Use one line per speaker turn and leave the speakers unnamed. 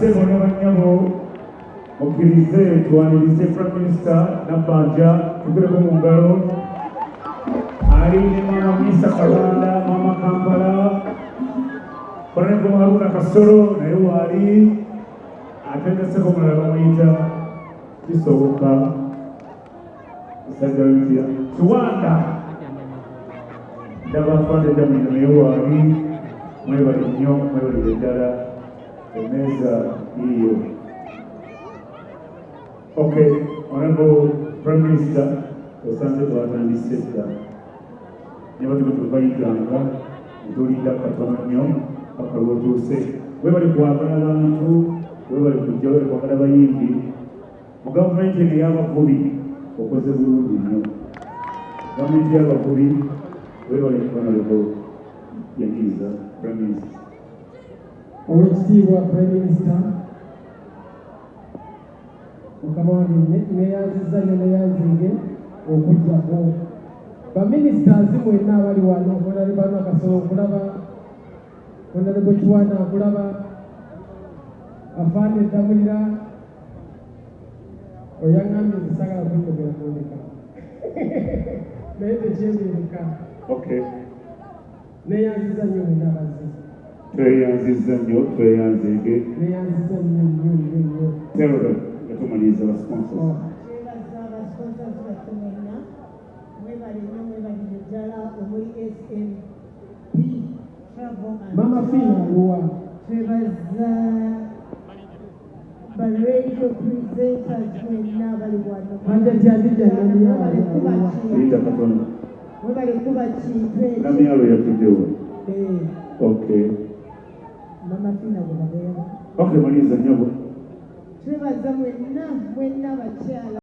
ssebo ne bannyabo mukkirize tuwanirize Prime Minister Nabbanja tugireko mu ngalo ali ne Mama Misa Kalanda, Mama Kampala Honorable Haruna Kasoro naye waali ateekeseko mulala bamuyita kisoboka musajja w'ekira Kiwanda ndaba afande Damina naye waali mwebale nnyo mwebalire ddala emmeeza yiyo. Okay, Honorable Prime Minister osanze twatandise dda ne batuba tebayiganga ntulinda katono nnyo paka lwotuuse webali kwagala abantu webali kujja webali kwagala bayimbi mu gavumenti eno ey'abavubi okoze bulungi nnyo gavumenti y'abavubi webali kubanaleko yaniriza Prime Minister.
Oweekitiibwa Prime Minister mukama wange neyanziza nnyo neyanzinge okujjako baminisitaazi mwenna abali wano Honorable Haruna Kasolo nkulaba Honorable Kiwanda nkulaba Afande Damulira oyaŋŋambye nzisagala kunnogera kwoleka naye tekyebirika.
Okay.
Neyanziza nnyo mwenna abazze
tweyanziza nnyo tweyanzige
neyanziza nnyo nnyo nnyo nnyo
terora yatumaliriza abasponsa
twebaza abasponsazi baffe mwenna mwebale nnyo mwebalire ddala omuli SMP Travel and
Mama Fina luwa
twebaza baradio presenters mwenna bali wano mwebale kuba
linda
kintu
katono
mwebale kuba kintu ekyo
namyalo yatuddewo. Okay.
Mama Fina gwe babeera
Okay, maliriza nnyo
twebaza mwenna abakyala